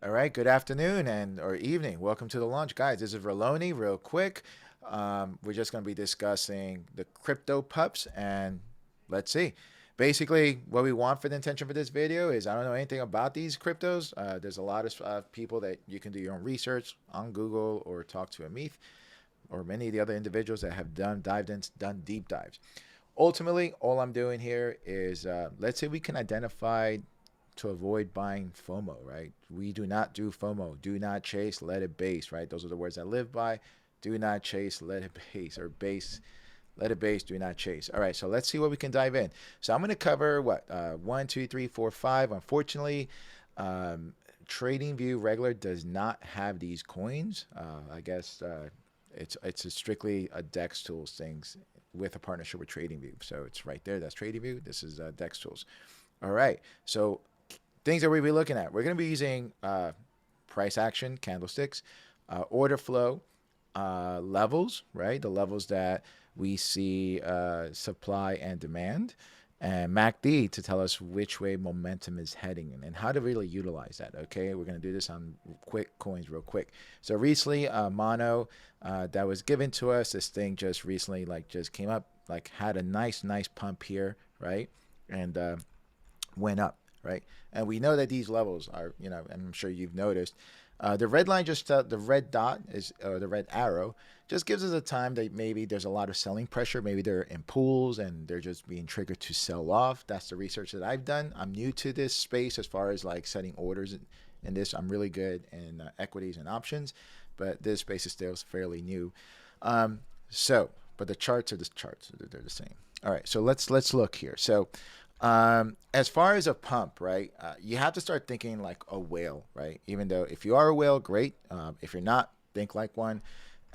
All right, good afternoon and or evening. Welcome to the launch, guys. This is Roloni. Real quick, we're just going to be discussing the crypto pups, and let's see. Basically, what we want for the intention for this video is I don't know anything about these cryptos. There's a lot of people that you can do your own research on Google or talk to Amit or many of the other individuals that have done deep dives. Ultimately, all I'm doing here is let's say we can identify to avoid buying FOMO, right? We do not do FOMO. Do not chase, let it base, right? Those are the words I live by. Do not chase, let it base, or base, let it base, do not chase. All right, so let's see what we can dive in. So I'm going to cover what? One, two, three, four, five. Unfortunately, TradingView regular does not have these coins. I guess it's a strictly a Dex Tools things with a partnership with TradingView. So it's right there. That's TradingView. This is Dex Tools. All right. So things that we'll be looking at. We're going to be using price action candlesticks, order flow, levels, right? The levels that we see supply and demand, and MACD to tell us which way momentum is heading and how to really utilize that. Okay, we're going to do this on quick coins real quick. So recently, mono that was given to us. This thing just recently just came up, like had a nice pump here, right? And went up, right? And we know that these levels are, I'm sure you've noticed. The red line the red dot is, or the red arrow, just gives us a time that maybe there's a lot of selling pressure. Maybe they're in pools and they're just being triggered to sell off. That's the research that I've done. I'm new to this space as far as like setting orders in this. I'm really good in equities and options, but this space is still fairly new. But the charts are the charts. They're the same. All right, so let's look here. So as far as a pump, right, you have to start thinking like a whale, right? Even though if you are a whale, great. If you're not, think like one.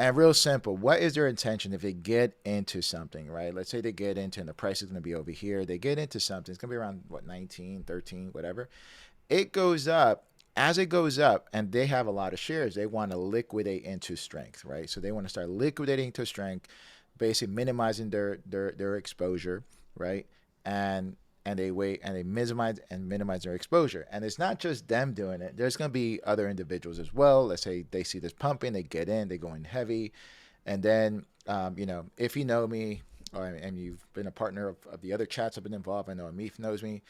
And real simple, what is their intention if they get into something, right? Let's say they get into, and the price is going to be over here. They get into something. It's going to be around, what, 19, 13, whatever. It goes up. As it goes up, and they have a lot of shares, they want to liquidate into strength, right? So they want to start liquidating into strength, basically minimizing their exposure, right? And they wait and they minimize their exposure. And it's not just them doing it. There's going to be other individuals as well. Let's say they see this pumping, they get in, they go in heavy. And then, if you know me, and you've been a partner of the other chats I've been involved, I know Amif knows me.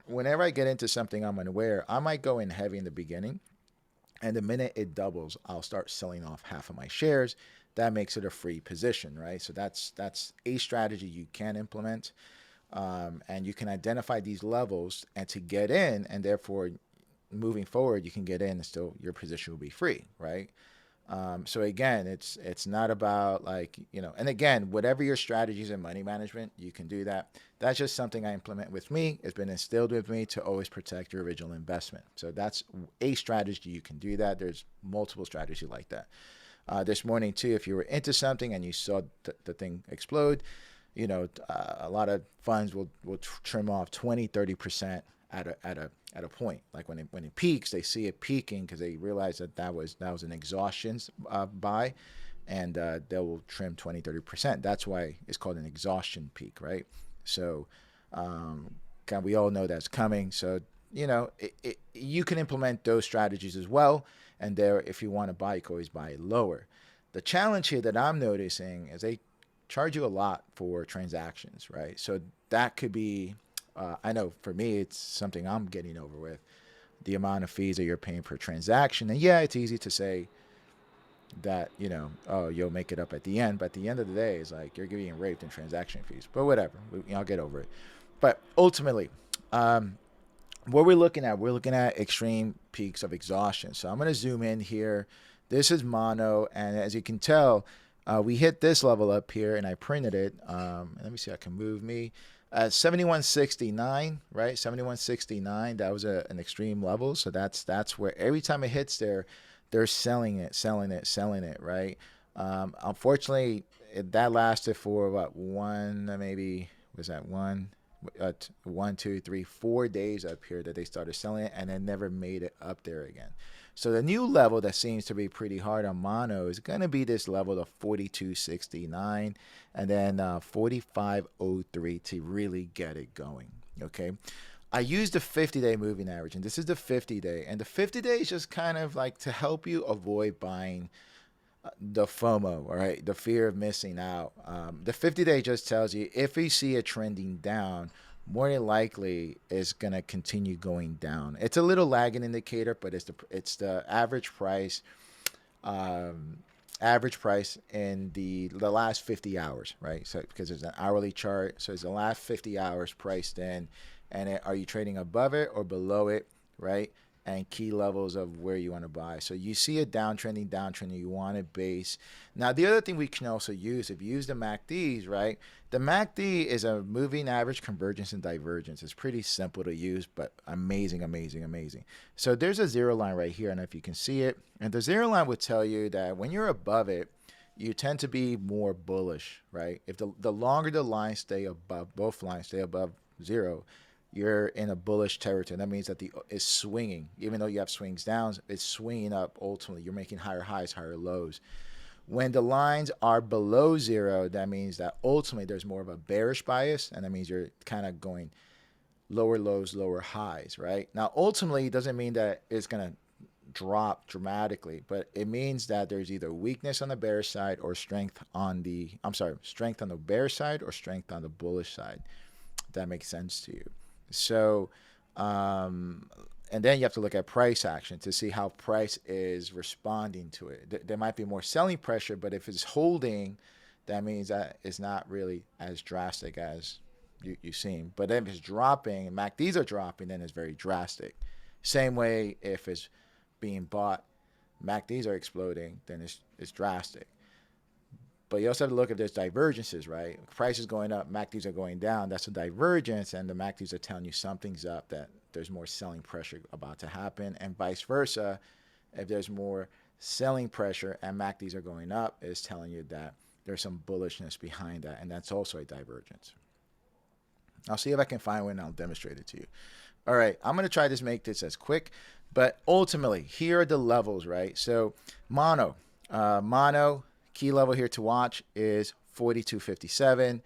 Whenever I get into something I'm unaware, I might go in heavy in the beginning. And the minute it doubles, I'll start selling off half of my shares. That makes it a free position, right? So that's a strategy you can implement. And you can identify these levels and to get in, and therefore moving forward you can get in and still your position will be free, right? So again, it's not about and again, whatever your strategies in money management, you can do that. That's just something I implement with me. It's been instilled with me to always protect your original investment. So that's a strategy. You can do that. There's multiple strategies like that. This morning too, if you were into something and you saw the thing explode, a lot of funds will trim off 20-30% at a point. Like when it peaks, they see it peaking because they realize that was an exhaustion buy, and they will trim 20-30%. That's why it's called an exhaustion peak, right? So we all know that's coming. So you can implement those strategies as well. And there, if you want to buy, you can always buy it lower. The challenge here that I'm noticing is they charge you a lot for transactions, right? So that could be, I know for me, it's something I'm getting over with, the amount of fees that you're paying per transaction. And yeah, it's easy to say that, oh, you'll make it up at the end. But at the end of the day, it's like you're getting raped in transaction fees. But whatever, I'll get over it. But ultimately, what we're looking at extreme peaks of exhaustion. So I'm going to zoom in here. This is mono. And as you can tell, we hit this level up here, and I printed it. Let me see. I can move me. 7169, right? 7169. That was an extreme level. So that's where every time it hits there, they're selling it, right? Unfortunately, that lasted for what, maybe was that one? 1, 2, 3, 4 days up here that they started selling it, and then never made it up there again. So the new level that seems to be pretty hard on mono is going to be this level of 42.69 and then 45.03 to really get it going. Okay. I use the 50-day moving average, and this is the 50-day. And the 50-day is just kind of like to help you avoid buying the FOMO, all right, the fear of missing out. The 50-day just tells you if you see it trending down, more than likely it's gonna continue going down. It's a little lagging indicator, but it's the average price in the last 50 hours, right? So because there's an hourly chart, so it's the last 50 hours priced in, and are you trading above it or below it, right? And key levels of where you want to buy. So you see a downtrending, you want it base. Now the other thing we can also use, if you use the MACDs, right? The MACD is a moving average convergence and divergence. It's pretty simple to use, but amazing, amazing, amazing. So there's a zero line right here, I don't know if you can see it. And the zero line would tell you that when you're above it, you tend to be more bullish, right? If the longer the lines stay above, both lines stay above zero, you're in a bullish territory. That means that it's swinging. Even though you have swings down, it's swinging up ultimately. You're making higher highs, higher lows. When the lines are below zero, that means that ultimately there's more of a bearish bias, and that means you're kind of going lower lows, lower highs, right? Now, ultimately, it doesn't mean that it's going to drop dramatically, but it means that there's either weakness on the bearish side or strength on the bearish side or strength on the bullish side. If that makes sense to you. So, and then you have to look at price action to see how price is responding to it. There might be more selling pressure, but if it's holding, that means that it's not really as drastic as you seem. But if it's dropping, and MACDs are dropping, then it's very drastic. Same way if it's being bought, MACDs are exploding, then it's drastic. But you also have to look if there's divergences, right? Price is going up, MACDs are going down. That's a divergence, and the MACDs are telling you something's up, that there's more selling pressure about to happen, and vice versa. If there's more selling pressure and MACDs are going up, it's telling you that there's some bullishness behind that, and that's also a divergence. I'll see if I can find one, and I'll demonstrate it to you. All right, I'm going to try to make this as quick, but ultimately, here are the levels, right? So mono, key level here to watch is 42.57,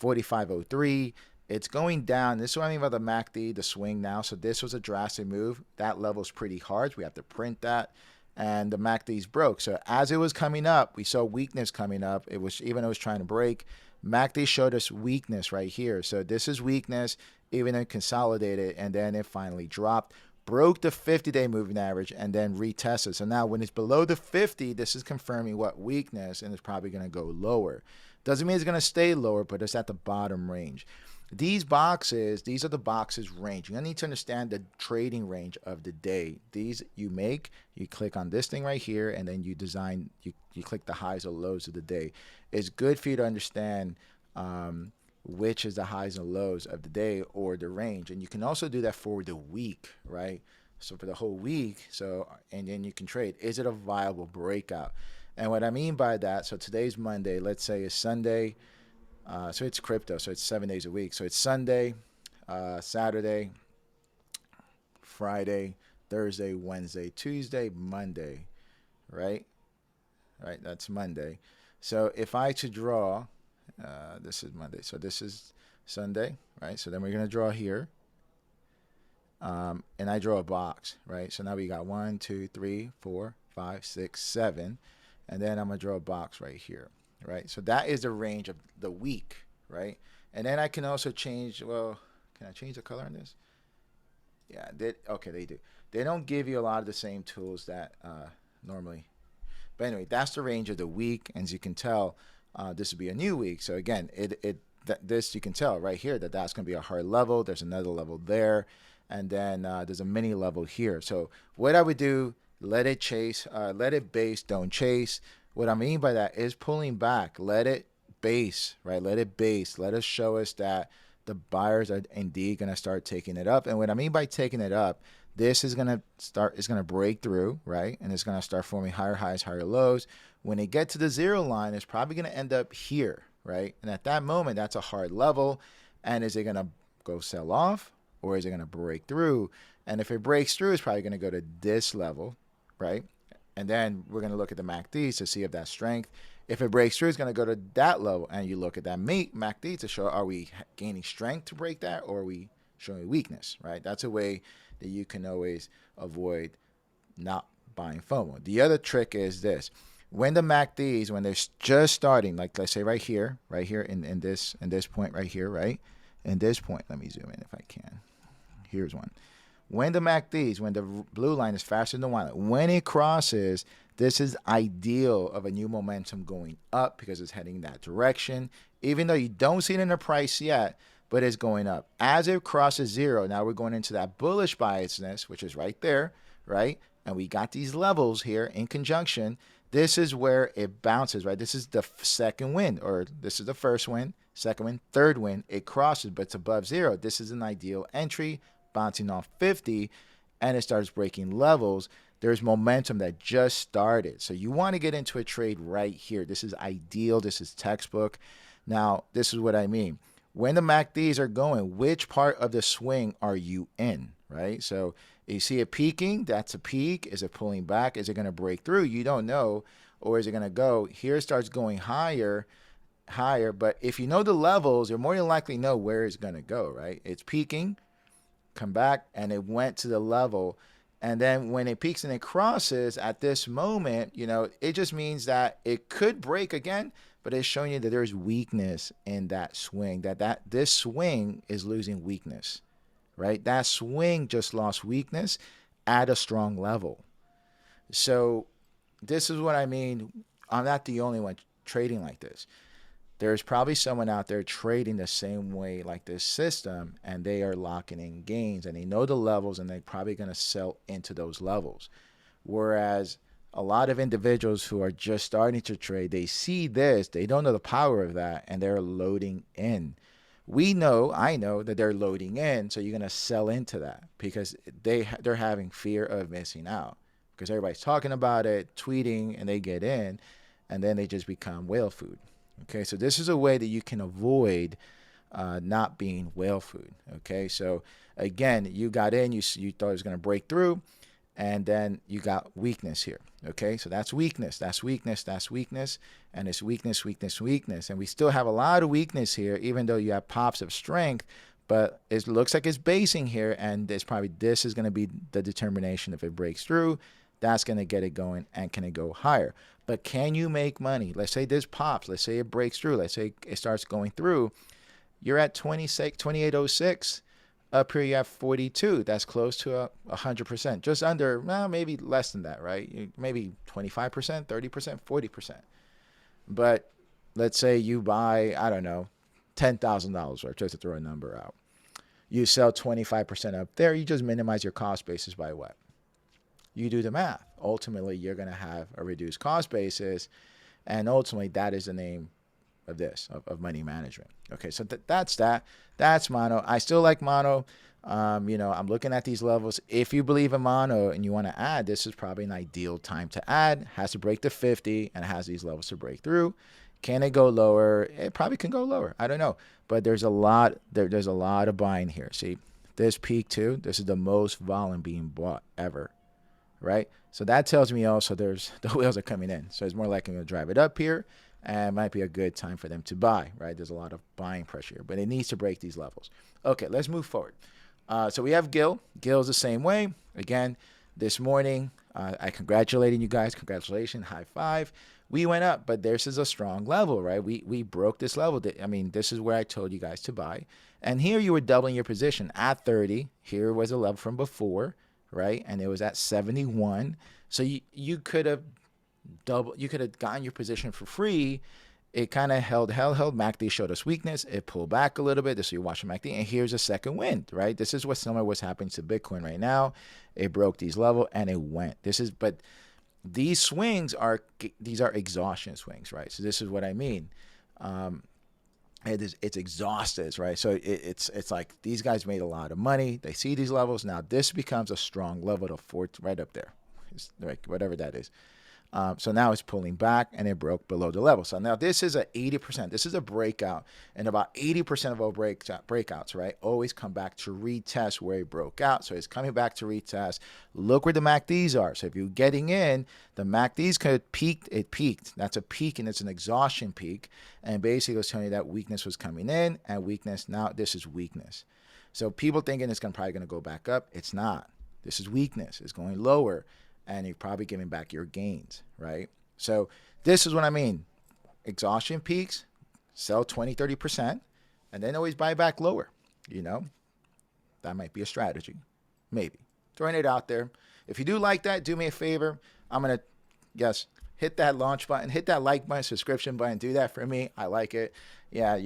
45.03. It's going down. This is what I mean by the MACD, the swing now. So this was a drastic move. That level's pretty hard. We have to print that. And the MACD's broke. So as it was coming up, we saw weakness coming up. Even though it was trying to break, MACD showed us weakness right here. So this is weakness, even though it consolidated, and then it finally dropped. Broke the 50-day moving average and then retested. So now when it's below the 50, this is confirming what weakness, and it's probably going to go lower. Doesn't mean it's going to stay lower, but it's at the bottom range. These are the boxes range. You need to understand the trading range of the day. These you click on this thing right here, and then you click the highs or lows of the day. It's good for you to understand which is the highs and lows of the day or the range. And you can also do that for the week, right? So for the whole week, and then you can trade. Is it a viable breakout? And what I mean by that, so today's Monday, let's say it's Sunday. So it's crypto, so it's 7 days a week. So it's Sunday, Saturday, Friday, Thursday, Wednesday, Tuesday, Monday, right? Right, that's Monday. So if I to draw, this is Monday, so this is Sunday, right? So then we're going to draw here. And I draw a box, right? So now we got 1, 2, 3, 4, 5, 6, 7. And then I'm going to draw a box right here. Right, so that is the range of the week, right? And then I can also change. Well, can I change the color on this? Yeah, they do. They don't give you a lot of the same tools that normally. But anyway, that's the range of the week, and as you can tell, this would be a new week. So again, this you can tell right here that that's going to be a hard level. There's another level there, and then there's a mini level here. So what I would do, let it chase, let it base, don't chase. What I mean by that is pulling back. Let it base, right? Let it base. Let us show us that the buyers are indeed going to start taking it up. And what I mean by taking it up, this is going to break through, right? And it's going to start forming higher highs, higher lows. When it get to the zero line, it's probably going to end up here, right? And at that moment, that's a hard level. And is it going to go sell off, or is it going to break through? And if it breaks through, it's probably going to go to this level, right? And then we're going to look at the MACD to see if that's strength. If it breaks through, it's going to go to that level. And you look at that MACD to show, are we gaining strength to break that, or are we showing weakness, right? That's a way that you can always avoid not buying FOMO. The other trick is this. When the MACDs, when they're just starting, like let's say right here in this point right here, right? In this point, let me zoom in if I can. Here's one. When the MACDs, when the blue line is faster than the white line, when it crosses, this is ideal of a new momentum going up because it's heading that direction. Even though you don't see it in the price yet, but it's going up. As it crosses zero, now we're going into that bullish biasness, which is right there, right? And we got these levels here in conjunction. This is where it bounces, right? This is the second wind, or this is the first wind, second wind, third wind. It crosses, but it's above zero. This is an ideal entry, bouncing off 50, and it starts breaking levels. There's momentum that just started. So you want to get into a trade right here. This is ideal. This is textbook. Now, this is what I mean. When the MACDs are going, which part of the swing are you in, right? So you see it peaking, that's a peak. Is it pulling back? Is it going to break through? You don't know. Or is it going to go, here it starts going higher, but if you know the levels, you're more than likely know where it's going to go, right? It's peaking, come back, and it went to the level. And then when it peaks and it crosses at this moment, you know, it just means that it could break again, but it's showing you that there's weakness in that swing, that this swing is losing weakness, right? That swing just lost weakness at a strong level. So this is what I mean. I'm not the only one trading like this. There's probably someone out there trading the same way like this system, and they are locking in gains, and they know the levels, and they're probably going to sell into those levels. Whereas a lot of individuals who are just starting to trade, they see this, they don't know the power of that, and they're loading in. I know that they're loading in, so you're going to sell into that because they're having fear of missing out because everybody's talking about it, tweeting, and they get in, and then they just become whale food. Okay, so this is a way that you can avoid not being whale food. Okay, so again, you got in, you thought it was going to break through, and then you got weakness here. Okay, so that's weakness, that's weakness, that's weakness, and it's weakness, weakness, weakness. And we still have a lot of weakness here, even though you have pops of strength, but it looks like it's basing here, and it's probably this is going to be the determination. If it breaks through, that's going to get it going, and can it go higher? But can you make money? Let's say this pops. Let's say it breaks through. Let's say it starts going through. You're at 2806. Up here you have 42. That's close to 100%. Just under, well, maybe less than that, right? Maybe 25%, 30%, 40%. But let's say you buy, I don't know, $10,000 worth, just to throw a number out. You sell 25% up there. You just minimize your cost basis by what? You do the math. Ultimately, you're going to have a reduced cost basis, and ultimately, that is the name of this, of money management. Okay, so that's that. That's mono. I still like mono. You know, I'm looking at these levels. If you believe in mono and you want to add, this is probably an ideal time to add. Has to break to 50 and has these levels to break through. Can it go lower? It probably can go lower. I don't know, but there's a lot. There's a lot of buying here. See, this peak too. This is the most volume being bought ever. Right? So that tells me also the whales are coming in. So it's more likely to drive it up here, and it might be a good time for them to buy, right? There's a lot of buying pressure here, but it needs to break these levels. Okay, let's move forward. So we have Gil. Gil's the same way. Again, this morning, I congratulated you guys. Congratulations, high five. We went up, but this is a strong level, right? We broke this level. I mean, this is where I told you guys to buy. And here you were doubling your position at 30. Here was a level from before, right? And it was at 71. So you could have gotten your position for free. It kind of held. MACD showed us weakness. It pulled back a little bit. This is you're watching MACD, and here's a second wind, right? This is what similar what's happening to Bitcoin right now. It broke these levels and it went. But these swings are exhaustion swings, right? So this is what I mean. It's exhausted, right? So it's like these guys made a lot of money. They see these levels. Now this becomes a strong level to right up there, whatever that is. So now it's pulling back and it broke below the level. So now this is a 80%. This is a breakout, and about 80% of all breakouts, right, always come back to retest where it broke out. So it's coming back to retest. Look where the MACDs are. So if you're getting in, the MACDs could peaked. It peaked. That's a peak, and it's an exhaustion peak. And basically, it was telling you that weakness was coming in and weakness. Now this is weakness. So people thinking it's probably going to go back up. It's not. This is weakness. It's going lower, and you're probably giving back your gains, right? So this is what I mean. Exhaustion peaks, sell 20, 30%, and then always buy back lower. That might be a strategy. Maybe. Throwing it out there. If you do like that, do me a favor. I'm going to, hit that launch button, hit that like button, subscription button. Do that for me. I like it. Yeah,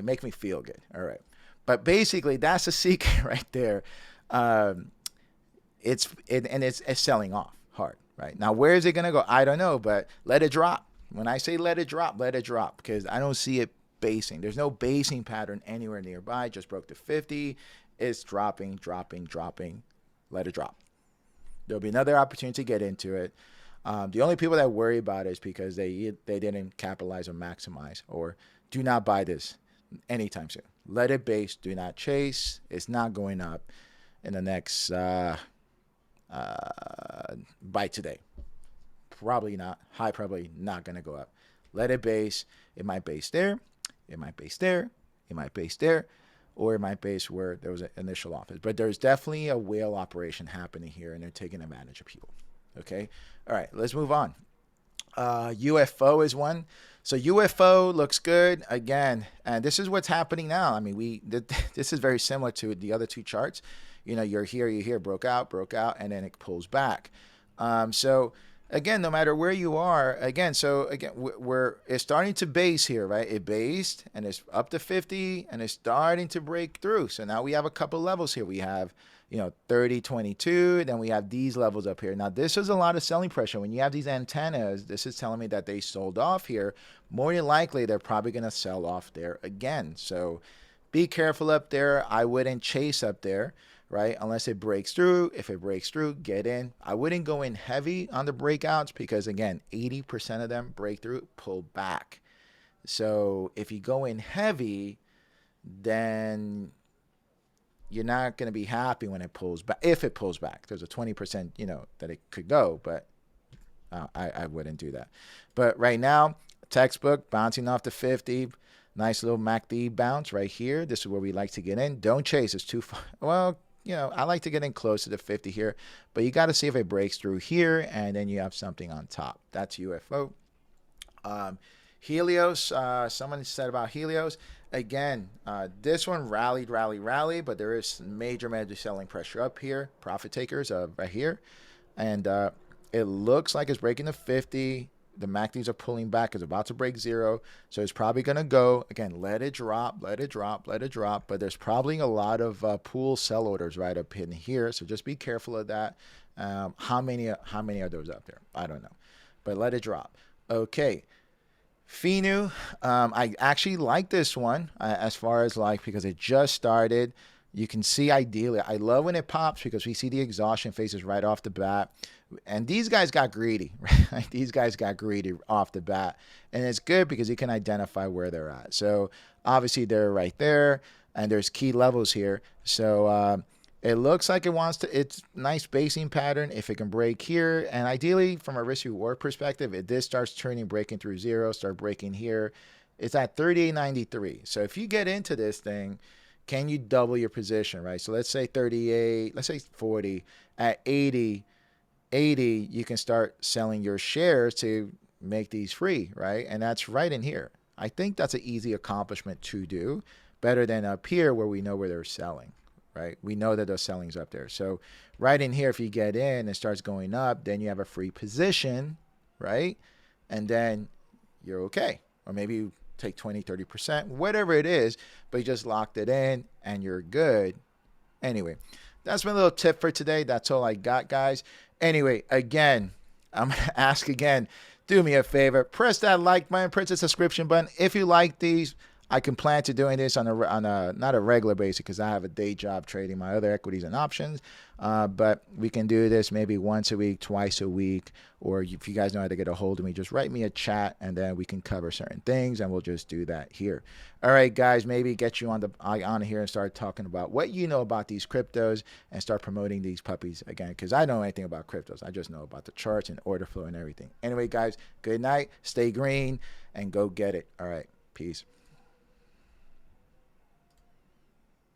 make me feel good. All right. But basically, that's the secret right there. It's selling off hard, right? Now, where is it going to go? I don't know, but let it drop. When I say let it drop, because I don't see it basing. There's no basing pattern anywhere nearby. Just broke the 50. It's dropping. Let it drop. There'll be another opportunity to get into it. The only people that worry about it is because they didn't capitalize or maximize, or do not buy this anytime soon. Let it base. Do not chase. It's not going up in the next by today. Probably not. High probably not going to go up. Let it base. It might base there. It might base there. It might base there. Or it might base where there was an initial office. But there's definitely a whale operation happening here, and they're taking advantage of people. Okay? All right, let's move on. UFO is one. So UFO looks good again, and this is what's happening now. I mean, this is very similar to the other two charts. You're here, broke out, and then it pulls back. So again, no matter where you are, it's starting to base here, right? It based, and it's up to 50, and it's starting to break through. So now we have a couple levels here. We have 30, 22. Then we have these levels up here. Now, this is a lot of selling pressure. When you have these antennas, this is telling me that they sold off here. More than likely, they're probably going to sell off there again. So be careful up there. I wouldn't chase up there, right? Unless it breaks through. If it breaks through, get in. I wouldn't go in heavy on the breakouts because, again, 80% of them break through, pull back. So if you go in heavy, then you're not going to be happy when it pulls back. If it pulls back, there's a 20%, that it could go, but I wouldn't do that. But right now, textbook bouncing off the 50, nice little MACD bounce right here. This is where we like to get in. Don't chase. It's too far. Well, I like to get in close to the 50 here, but you got to see if it breaks through here, and then you have something on top. That's UFO. Helios, someone said about Helios. Again, this one rallied, but there is major selling pressure up here. Profit takers right here. And it looks like it's breaking the 50. The MACDs are pulling back. It's about to break 0. So it's probably going to go. Again, let it drop. But there's probably a lot of pool sell orders right up in here. So just be careful of that. How many are those up there? I don't know. But let it drop. Okay. FINU, I actually like this one as far as because it just started. You can see ideally, I love when it pops because we see the exhaustion phases right off the bat. And these guys got greedy, right? These guys got greedy off the bat. And it's good because you can identify where they're at. So obviously they're right there, and there's key levels here. So it looks like it's nice basing pattern if it can break here. And ideally, from a risk reward perspective, if this starts breaking through 0, start breaking here, it's at 38.93. So if you get into this thing, can you double your position, right? So let's say 38, let's say 40. At 80, you can start selling your shares to make these free, right? And that's right in here. I think that's an easy accomplishment to do, better than up here where we know where they're selling. Right? We know that the selling's up there. So right in here, if you get in and starts going up, then you have a free position, right? And then you're okay. Or maybe you take 20, 30%, whatever it is, but you just locked it in and you're good. Anyway, that's my little tip for today. That's all I got, guys. Anyway, again, I'm going to ask again, do me a favor, press that like button, press the subscription button. If you like these, I can plan to doing this on a not a regular basis because I have a day job trading my other equities and options. But we can do this maybe once a week, twice a week, or if you guys know how to get a hold of me, just write me a chat and then we can cover certain things and we'll just do that here. All right, guys, maybe get you on here and start talking about what you know about these cryptos and start promoting these puppies again, because I don't know anything about cryptos. I just know about the charts and order flow and everything. Anyway, guys, good night, stay green, and go get it. All right, peace.